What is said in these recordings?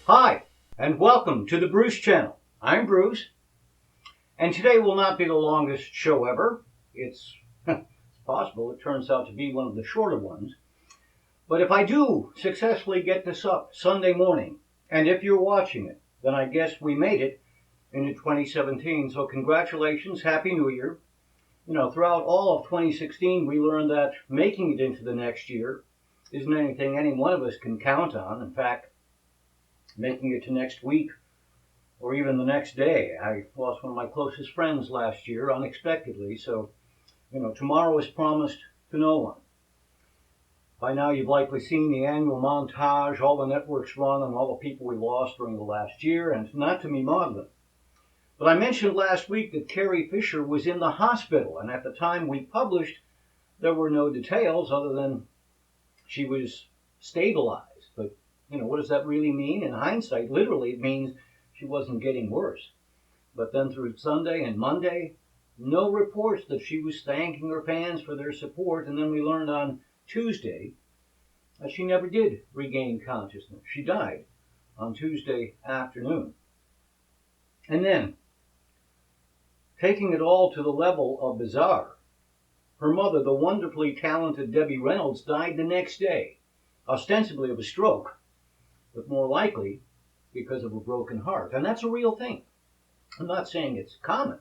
Hi, and welcome to the Bruce Channel. I'm Bruce, and today will not be the longest show ever. It's possible it turns out to be one of the shorter ones. But if I do successfully get this up Sunday morning, and if you're watching it, then I guess we made it into 2017. So congratulations, Happy New Year. You know, throughout all of 2016, we learned that making it into the next year isn't anything any one of us can count on. In fact, making it to next week or even the next day. I lost one of my closest friends last year unexpectedly, so, tomorrow is promised to no one. By now you've likely seen the annual montage all the networks run on all the people we lost during the last year, and not to be maudlin. But I mentioned last week that Carrie Fisher was in the hospital, and at the time we published, there were no details other than she was stabilized. But what does that really mean? In hindsight, literally, it means she wasn't getting worse. But then through Sunday and Monday, no reports that she was thanking her fans for their support. And then we learned on Tuesday that she never did regain consciousness. She died on Tuesday afternoon. And then, taking it all to the level of bizarre, her mother, the wonderfully talented Debbie Reynolds, died the next day, ostensibly of a stroke, but more likely because of a broken heart. And that's a real thing. I'm not saying it's common,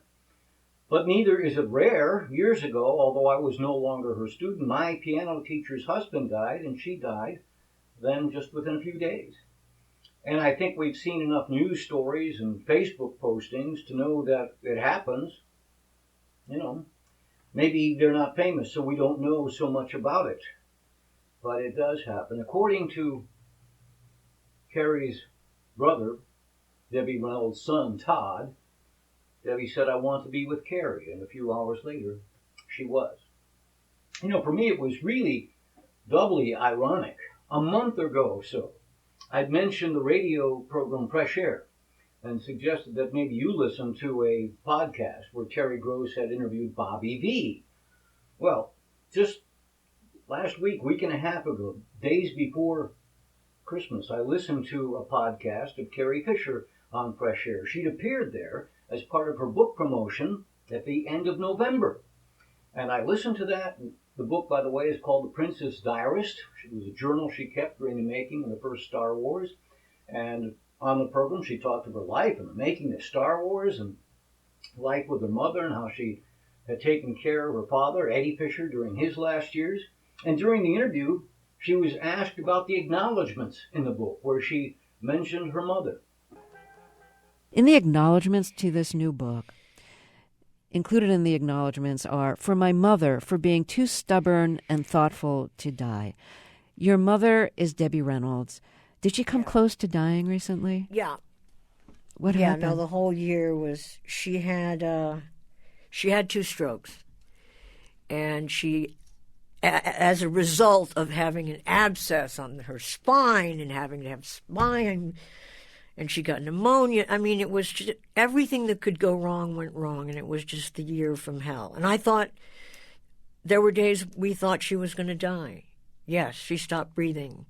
but neither is it rare. Years ago, although I was no longer her student, my piano teacher's husband died, and she died then just within a few days. And I think we've seen enough news stories and Facebook postings to know that it happens. Maybe they're not famous, so we don't know so much about it. But it does happen. According to Carrie's brother, Debbie Reynolds' son, Todd, Debbie said, "I want to be with Carrie." And a few hours later, she was. For me, it was really doubly ironic. A month ago or so, I'd mentioned the radio program Fresh Air and suggested that maybe you listen to a podcast where Terry Gross had interviewed Bobby V. Well, just last week and a half ago, days before Christmas, I listened to a podcast of Carrie Fisher on Fresh Air. She'd appeared there as part of her book promotion at the end of November. And I listened to that. The book, by the way, is called The Princess Diarist. It was a journal she kept during the making of the first Star Wars. And on the program, she talked of her life and the making of Star Wars and life with her mother and how she had taken care of her father, Eddie Fisher, during his last years. And during the interview, she was asked about the acknowledgments in the book where she mentioned her mother. In the acknowledgments to this new book, included in the acknowledgments are, "For my mother, for being too stubborn and thoughtful to die." Your mother is Debbie Reynolds. Did she come close to dying recently? Yeah. What happened? Yeah, no, the whole year was, she had 2 strokes. And she, as a result of having an abscess on her spine and having to have spine, and she got pneumonia. I mean, it was just, everything that could go wrong went wrong, and it was just the year from hell. And I thought, there were days we thought she was going to die. Yes, she stopped breathing.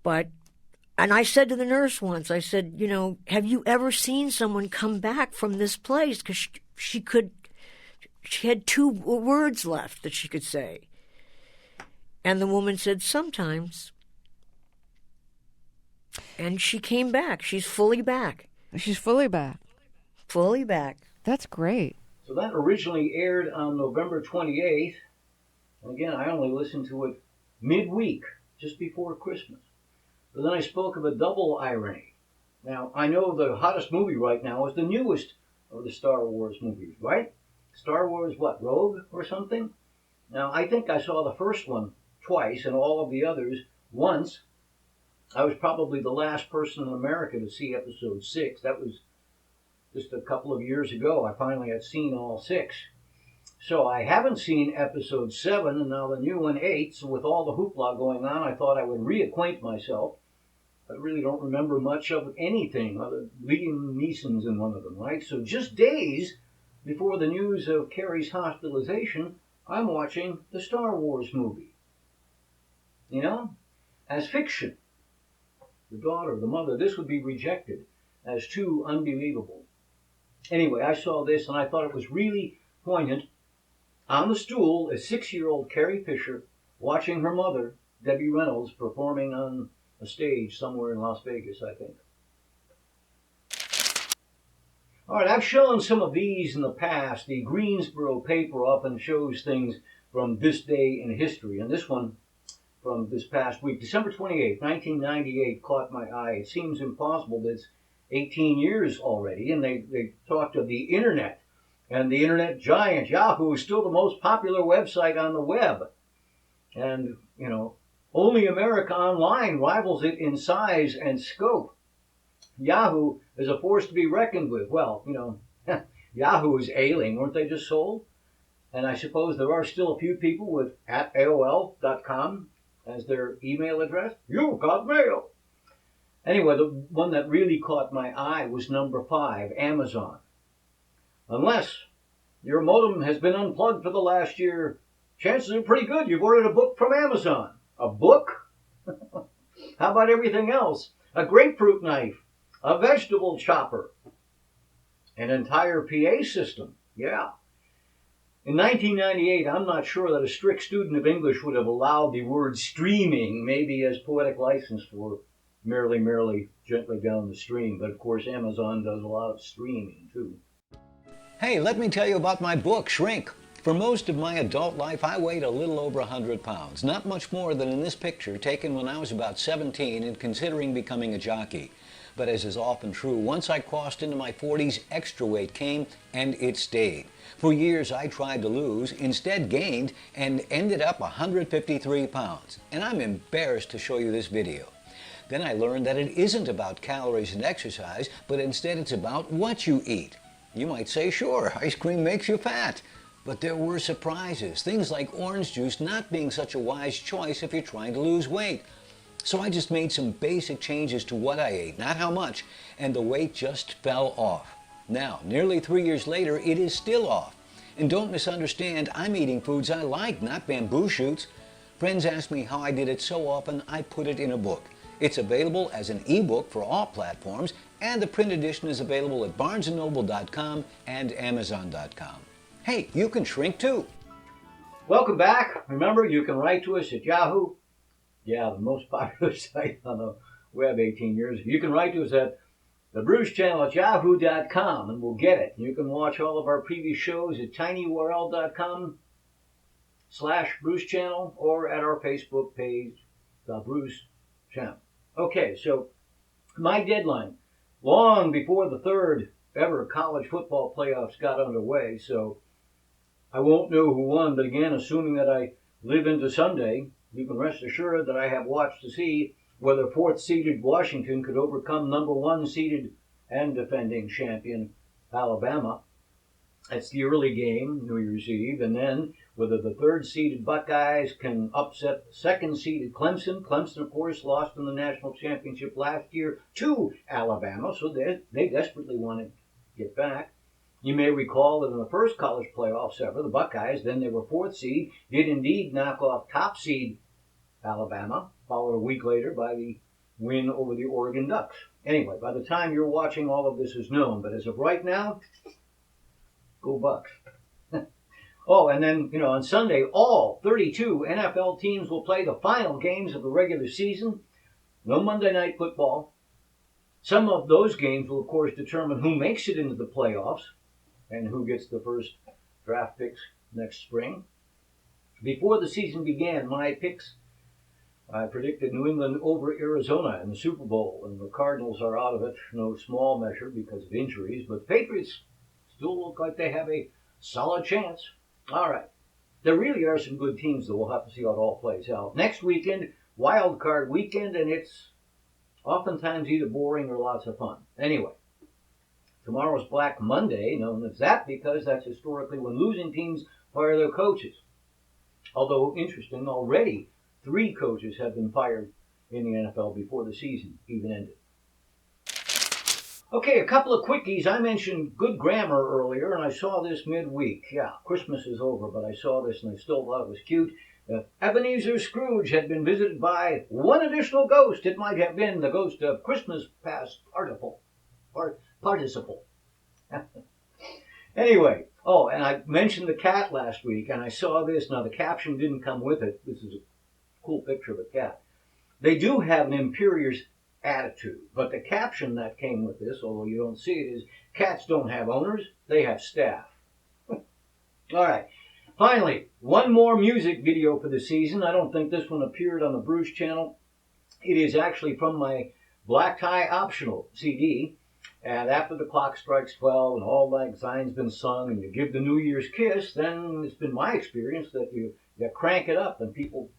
And I said to the nurse once, I said, have you ever seen someone come back from this place? Because she had 2 words left that she could say. And the woman said, sometimes. And she came back. She's fully back. She's fully back. Fully back. That's great. So that originally aired on November 28th. And again, I only listened to it midweek, just before Christmas. But then I spoke of a double irony. Now, I know the hottest movie right now is the newest of the Star Wars movies, right? Star Wars, Rogue or something? Now, I think I saw the first one twice and all of the others once. I was probably the last person in America to see episode 6. That was just a couple of years ago. I finally had seen all 6. So I haven't seen episode 7 and now the new one 8. So with all the hoopla going on, I thought I would reacquaint myself. I really don't remember much of anything other than Liam Neeson's in one of them, right? So just days before the news of Carrie's hospitalization, I'm watching the Star Wars movie. As fiction. the daughter, the mother. This would be rejected as too unbelievable. Anyway, I saw this and I thought it was really poignant. On the stool is 6-year-old Carrie Fisher watching her mother, Debbie Reynolds, performing on a stage somewhere in Las Vegas, I think. All right, I've shown some of these in the past. The Greensboro paper often shows things from this day in history, and this one from this past week, December 28, 1998, caught my eye. It seems impossible that it's 18 years already, and they talked of the internet, and the internet giant Yahoo is still the most popular website on the web. And, only America Online rivals it in size and scope. Yahoo is a force to be reckoned with. Well, Yahoo is ailing. Weren't they just sold? And I suppose there are still a few people with @AOL.com as their email address. You got mail. Anyway, the one that really caught my eye was number 5, Amazon. Unless your modem has been unplugged for the last year, chances are pretty good you've ordered a book from Amazon. A book? How about everything else? A grapefruit knife, a vegetable chopper, an entire PA system. Yeah. In 1998, I'm not sure that a strict student of English would have allowed the word streaming maybe as poetic license for merrily, gently down the stream. But of course, Amazon does a lot of streaming too. Hey, let me tell you about my book, Shrink. For most of my adult life, I weighed a little over 100 pounds. Not much more than in this picture taken when I was about 17 and considering becoming a jockey. But as is often true, once I crossed into my 40s, extra weight came and it stayed. For years I tried to lose, instead gained, and ended up 153 pounds. And I'm embarrassed to show you this video. Then I learned that it isn't about calories and exercise, but instead it's about what you eat. You might say, sure, ice cream makes you fat. But there were surprises, things like orange juice not being such a wise choice if you're trying to lose weight. So I just made some basic changes to what I ate, not how much, and the weight just fell off. Now, nearly 3 years later, it is still off. And don't misunderstand, I'm eating foods I like, not bamboo shoots. Friends ask me how I did it so often, I put it in a book. It's available as an ebook for all platforms, and the print edition is available at barnesandnoble.com and amazon.com. Hey, you can shrink too. Welcome back. Remember, you can write to us at Yahoo. Yeah, the most popular site on the web 18 years ago. You can write to us at the Bruce Channel at yahoo.com and we'll get it. You can watch all of our previous shows at tinyurl.com/Bruce Channel or at our Facebook page, The Bruce Channel. Okay, so my deadline, long before the third ever college football playoffs got underway, so I won't know who won, but again, assuming that I live into Sunday, you can rest assured that I have watched to see whether 4th-seeded Washington could overcome number 1-seeded and defending champion Alabama. That's the early game, New Year's Eve, and then whether the 3rd-seeded Buckeyes can upset 2nd-seeded Clemson. Clemson, of course, lost in the national championship last year to Alabama, so they desperately want to get back. You may recall that in the first college playoffs ever, the Buckeyes, then they were 4th seed, did indeed knock off top seed Alabama, followed a week later by the win over the Oregon Ducks. Anyway, by the time you're watching, all of this is known, but as of right now, go Bucks. Oh, and then, on Sunday, all 32 NFL teams will play the final games of the regular season. No Monday Night Football. Some of those games will, of course, determine who makes it into the playoffs and who gets the first draft picks next spring. Before the season began, my picks, I predicted New England over Arizona in the Super Bowl, and the Cardinals are out of it, no small measure because of injuries, but the Patriots still look like they have a solid chance. All right. There really are some good teams, though. We'll have to see how it all plays out. Next weekend, wild card weekend, and it's oftentimes either boring or lots of fun. Anyway, tomorrow's Black Monday, known as that because that's historically when losing teams fire their coaches. Although, interesting, already 3 coaches have been fired in the NFL before the season even ended. Okay, a couple of quickies. I mentioned good grammar earlier, and I saw this midweek. Yeah, Christmas is over, but I saw this and I still thought it was cute. If Ebenezer Scrooge had been visited by one additional ghost, it might have been the ghost of Christmas past participle. Anyway, oh, and I mentioned the cat last week, and I saw this. Now, the caption didn't come with it. This is a cool picture of a cat. They do have an imperious attitude, but the caption that came with this, although you don't see it, is cats don't have owners, they have staff. All right. Finally, one more music video for the season. I don't think this one appeared on the Bruce channel. It is actually from my Black Tie Optional CD. And after the clock strikes 12 and all that Zine's been sung and you give the New Year's kiss, then it's been my experience that you crank it up and people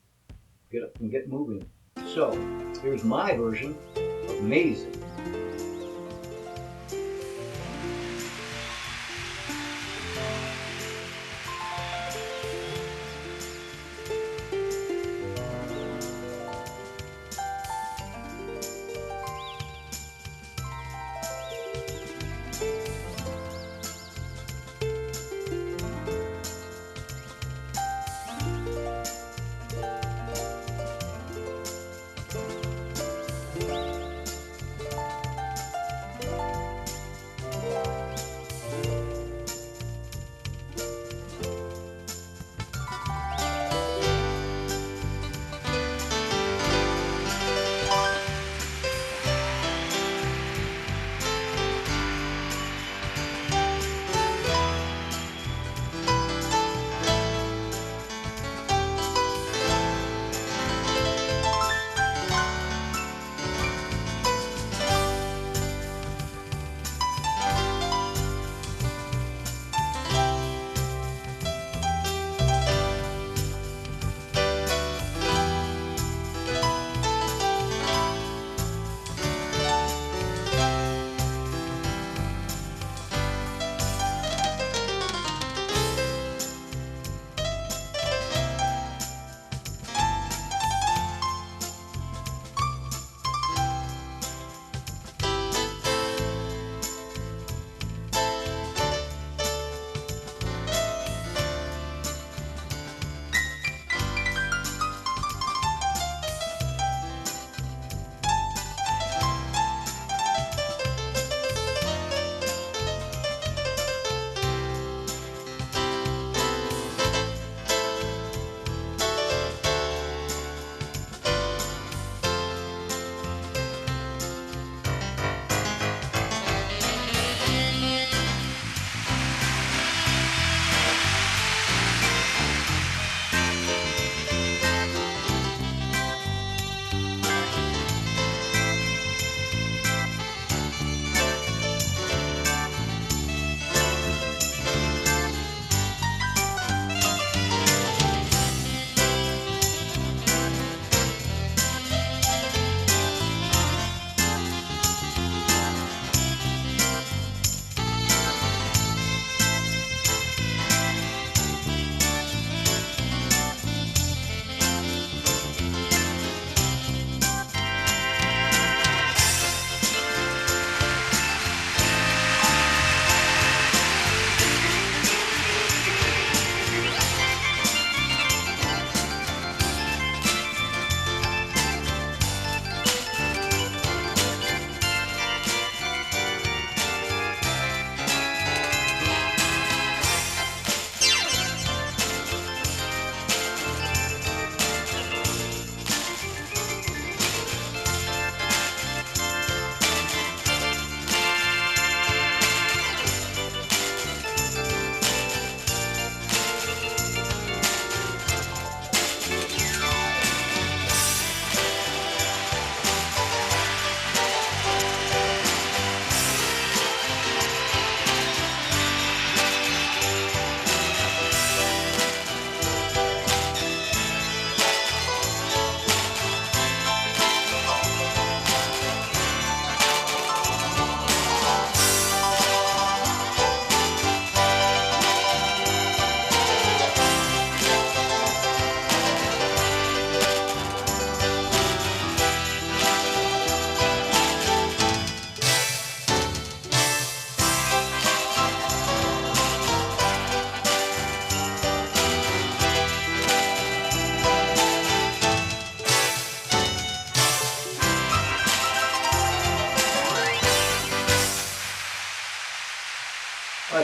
get up and get moving. So, here's my version of Mazin.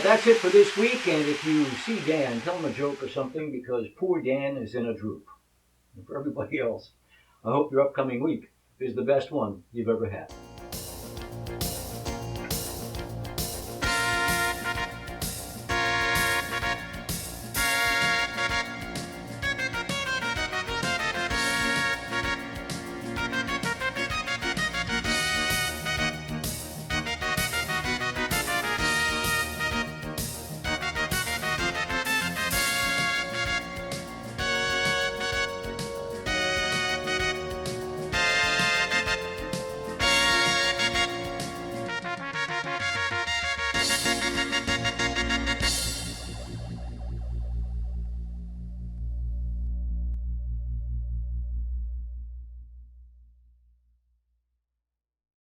That's it for this week, and if you see Dan, tell him a joke or something, because poor Dan is in a droop. And for everybody else, I hope your upcoming week is the best one you've ever had.